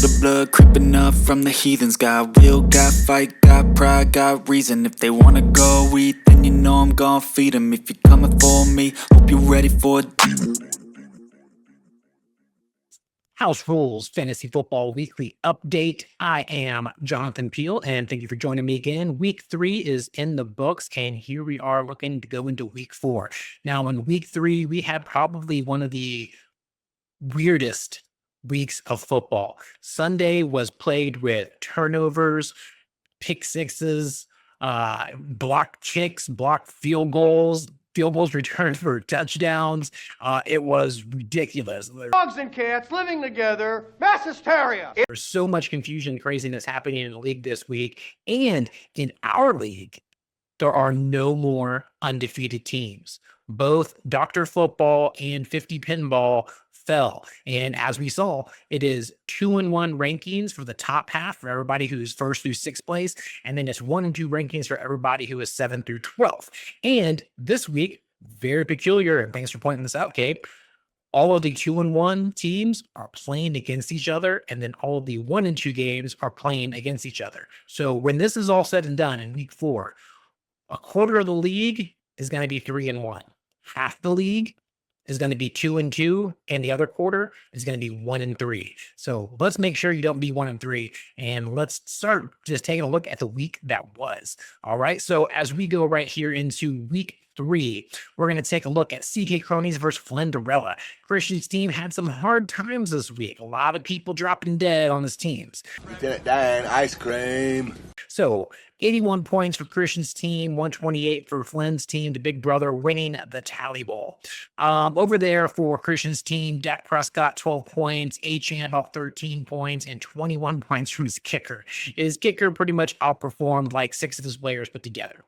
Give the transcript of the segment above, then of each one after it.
the blood creeping up from the heathens. Got will, got fight, got pride, got reason. If they wanna go eat, then you know I'm gon' feed them. If you're coming for me, hope you're ready for it. House Rules Fantasy Football Weekly Update. I am Jonathan Peel, and thank you for joining me again. Week 3 is in the books, and here we are looking to go into week 4. Now, in week 3, we had probably one of the weirdest weeks of football. Sunday was plagued with turnovers, pick sixes, blocked kicks, blocked field goals returned for touchdowns. It was ridiculous. Dogs and cats living together, mass hysteria. There's so much confusion and craziness happening in the league this week. And in our league, there are no more undefeated teams. Both Dr. Football and 50 Pinball fell. And as we saw, it is 2-1 rankings for the top half for everybody who is 1st through 6th place. And then it's 1 and 2 rankings for everybody who is 7th through 12th. And this week, very peculiar, and thanks for pointing this out, Cape. All of the 2-1 teams are playing against each other, and then all of the 1 and 2 games are playing against each other. So when this is all said and done in week 4, a quarter of the league is going to be 3-1. Half the league is going to be 2-2, and the other quarter is going to be 1-3. So let's make sure you don't be 1-3, and let's start just taking a look at the week that was. All right. So as we go right here into week 3, we're going to take a look at CK Cronies versus Flenderella. Christian's team had some hard times this week. A lot of people dropping dead on his teams. Lieutenant Dan, ice cream. So 81 points for Christian's team, 128 for Flynn's team, the big brother winning the tally ball. Over there for Christian's team, Dak Prescott, 12 points, A-Chan about 13 points, and 21 points from his kicker. His kicker pretty much outperformed like 6 of his players put together.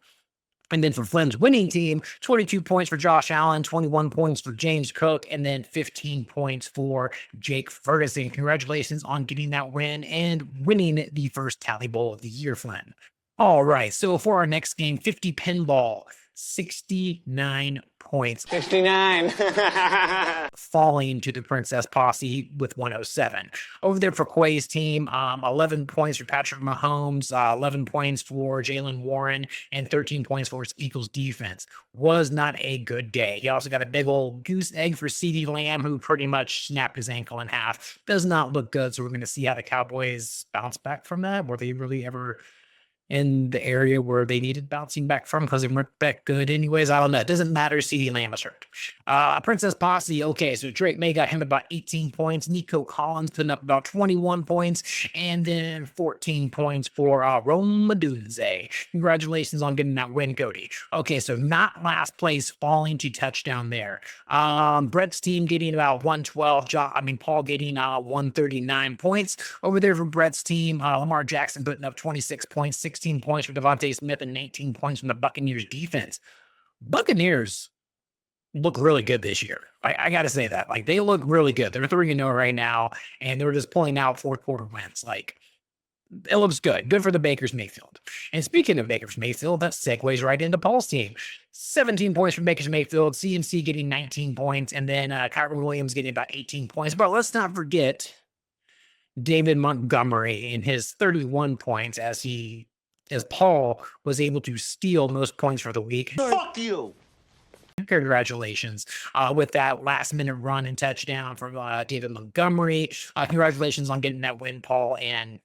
And then for Flynn's winning team, 22 points for Josh Allen, 21 points for James Cook, and then 15 points for Jake Ferguson. Congratulations on getting that win and winning the first tally bowl of the year, Flynn. All right, so for our next game, 50 Pinball, 69 points. 69. Falling to the Princess Posse with 107. Over there for Quay's team, 11 points for Patrick Mahomes, 11 points for Jalen Warren, and 13 points for his Eagles defense. Was not a good day. He also got a big old goose egg for CeeDee Lamb, who pretty much snapped his ankle in half. Does not look good, so we're going to see how the Cowboys bounce back from that. Were they really ever in the area where they needed bouncing back from because they weren't that good anyways? I don't know. It doesn't matter. CeeDee Lamb is hurt. Princess Posse, okay, so Drake May got him about 18 points. Nico Collins putting up about 21 points, and then 14 points for Rome Madunze. Congratulations on getting that win, Cody. Okay, so not last place, falling to touchdown there. Brett's team getting about 112. Paul getting 139 points. Over there for Brett's team, Lamar Jackson putting up 26 points, 16 points for Devontae Smith, and 19 points from the Buccaneers defense. Buccaneers look really good this year. I got to say that. Like, they look really good. They're 3-0 right now, and they're just pulling out fourth quarter wins. Like, it looks good. Good for the Baker's Mayfield. And speaking of Baker's Mayfield, that segues right into Paul's team. 17 points from Baker's Mayfield, CMC getting 19 points, and then Kyron Williams getting about 18 points. But let's not forget David Montgomery in his 31 points as Paul was able to steal most points for the week. Fuck you. Congratulations with that last-minute run and touchdown from David Montgomery. Congratulations on getting that win, Paul, and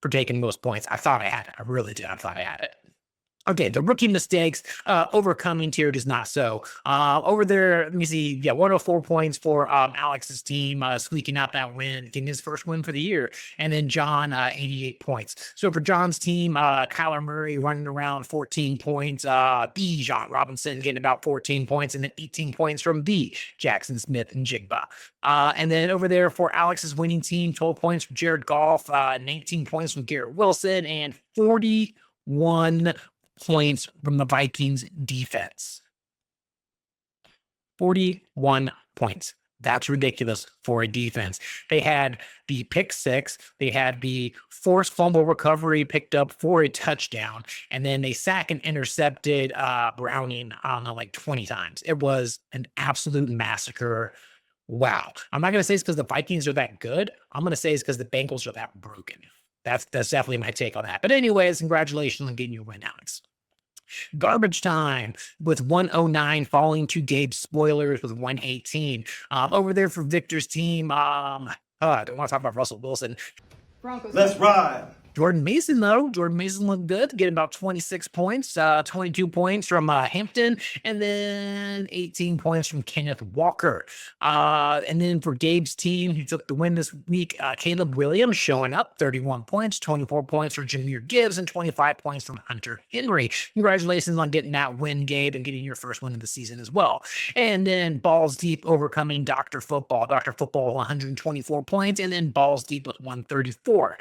for taking most points. I thought I had it. I really did. I thought I had it. Okay, the rookie mistakes, overcoming tier is not so. Over there, let me see. Yeah, 104 points for Alex's team, squeaking out that win, getting his first win for the year. And then John, 88 points. So for John's team, Kyler Murray running around 14 points. B. John Robinson getting about 14 points, and then 18 points from B. Jackson Smith and Jigba. And then over there for Alex's winning team, 12 points from Jared Goff, 19 points from Garrett Wilson, and 41 points from the Vikings defense. 41 points. That's ridiculous for a defense. They had the pick six. They had the forced fumble recovery picked up for a touchdown. And then they sacked and intercepted Browning, I don't know, like 20 times. It was an absolute massacre. Wow. I'm not going to say it's because the Vikings are that good. I'm going to say it's because the Bengals are that broken. That's definitely my take on that. But anyways, congratulations on getting your win, Alex. Garbage time with 109 falling to Gabe's spoilers with 118. Over there for Victor's team. I don't want to talk about Russell Wilson. Let's ride. Jordan Mason, though. Jordan Mason looked good, getting about 26 points, 22 points from Hampton, and then 18 points from Kenneth Walker. And then for Gabe's team, who took the win this week, Caleb Williams showing up, 31 points, 24 points for Jameer Gibbs, and 25 points from Hunter Henry. Congratulations on getting that win, Gabe, and getting your first win of the season as well. And then Balls Deep overcoming Dr. Football. Dr. Football, 124 points, and then Balls Deep with 134.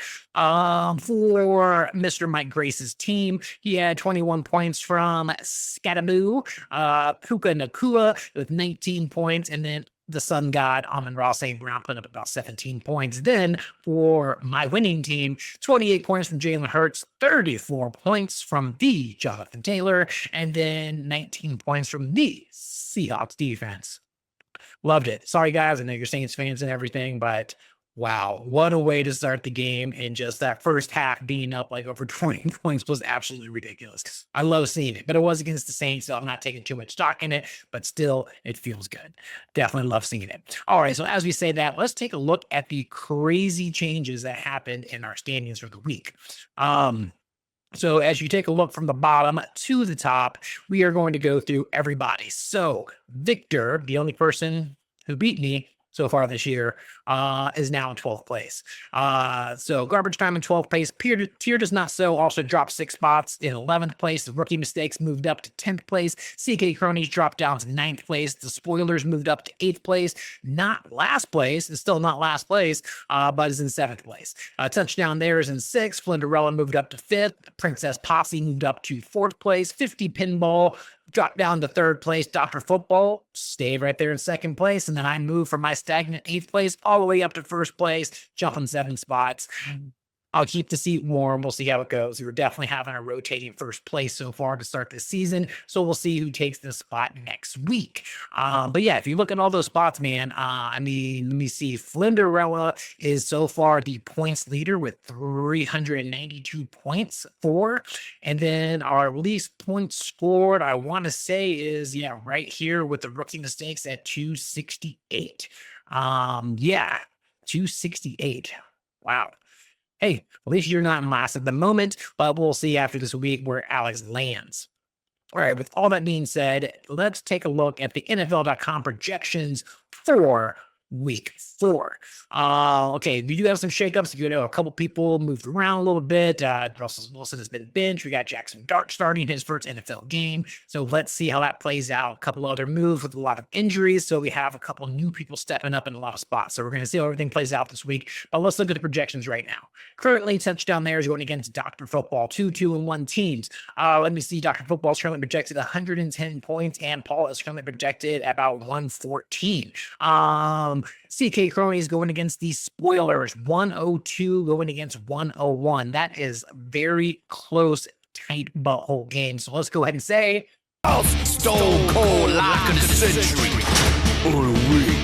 For Mr. Mike Grace's team, he had 21 points from Scataboo, Puka Nakua with 19 points, and then the Sun God, Amon-Ra St. Brown, putting up about 17 points. Then for my winning team, 28 points from Jalen Hurts, 34 points from the Jonathan Taylor, and then 19 points from the Seahawks defense. Loved it. Sorry, guys. I know you're Saints fans and everything, but wow, what a way to start the game. And just that first half being up like over 20 points was absolutely ridiculous. I love seeing it, but it was against the Saints, so I'm not taking too much stock in it, but still, it feels good. Definitely love seeing it. All right, so as we say that, let's take a look at the crazy changes that happened in our standings for the week. So as you take a look from the bottom to the top, we are going to go through everybody. So Victor, the only person who beat me so far this year, is now in 12th place. So Garbage Time in 12th place. Tier Does Not So also dropped 6 spots in 11th place. The Rookie Mistakes moved up to 10th place. CK Cronies dropped down to 9th place. The Spoilers moved up to 8th place. Not last place. It's still not last place, but is in 7th place. Touchdown There is in 6th. Flinderella moved up to 5th. Princess Posse moved up to 4th place. 50 Pinball dropped down to 3rd place. Dr. Football stayed right there in 2nd place. And then I moved from my stagnant 8th place all the way up to 1st place, jumping 7 spots. I'll keep the seat warm. We'll see how it goes. We're definitely having a rotating 1st place so far to start this season. So we'll see who takes this spot next week. But yeah, if you look at all those spots, man, let me see. Flinderella is so far the points leader with 392 points for. And then our least points scored, I want to say, is right here with the Rookie Mistakes at 268. 268. Wow. Hey, at least you're not in last at the moment, but we'll see after this week where Alex lands. All right, with all that being said, let's take a look at the NFL.com projections for week 4. Okay, we do have some shakeups. A couple people moved around a little bit. Russell Wilson has been benched. We got Jackson Dart starting his first NFL game. So let's see how that plays out. A couple other moves with a lot of injuries. So we have a couple new people stepping up in a lot of spots. So we're going to see how everything plays out this week. But let's look at the projections right now. Currently, Touchdown There is going against Dr. Football, 2-2-1 teams. Let me see. Dr. Football is currently projected 110 points, and Paul is currently projected about 114. CK Crony is going against the Spoilers, 102 going against 101. That is very close, tight butthole game. So let's go ahead and say, Stone Cold Lock of the Century. Or a week.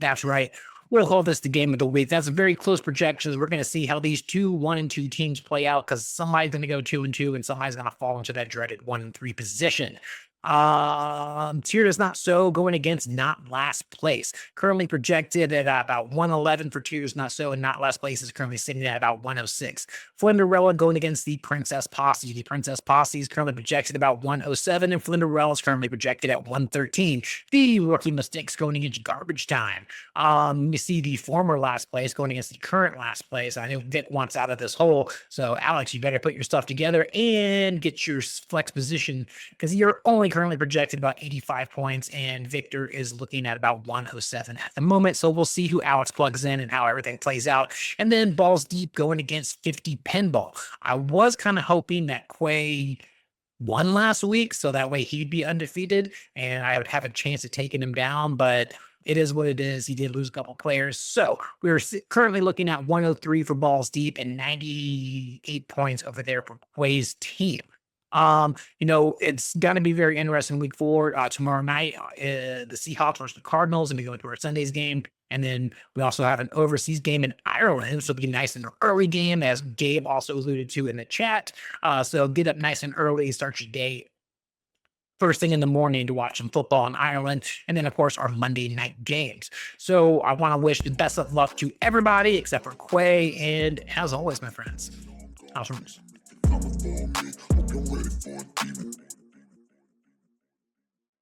That's right. We'll call this the game of the week. That's a very close projection. We're going to see how these 1-2 teams play out, because somebody's going to go 2-2 and somebody's going to fall into that dreaded 1-3 position. Tier Does Not So going against Not Last Place. Currently projected at about 111 for Tier Does Not So, and Not Last Place is currently sitting at about 106. Flinderella going against the Princess Posse. The Princess Posse is currently projected about 107, and Flinderella is currently projected at 113. The Rookie Mistakes going against Garbage Time. You see the former last place going against the current last place. I know Vic wants out of this hole, so Alex, you better put your stuff together and get your flex position, because you're only currently projected about 85 points, and Victor is looking at about 107 at the moment. So we'll see who Alex plugs in and how everything plays out. And then Balls Deep going against 50 Pinball. I was kind of hoping that Quay won last week, so that way he'd be undefeated and I would have a chance of taking him down, but it is what it is. He did lose a couple players. So we're currently looking at 103 for Balls Deep and 98 points over there for Quay's team. It's going to be very interesting week 4. Tomorrow night, the Seahawks versus the Cardinals, and we go into our Sunday's game. And then we also have an overseas game in Ireland. So it'll be nice and early game, as Gabe also alluded to in the chat. So get up nice and early, start your day first thing in the morning to watch some football in Ireland. And then, of course, our Monday night games. So I want to wish the best of luck to everybody except for Quay. And as always, my friends, house rules. Coming for me, hope you're ready for a demon.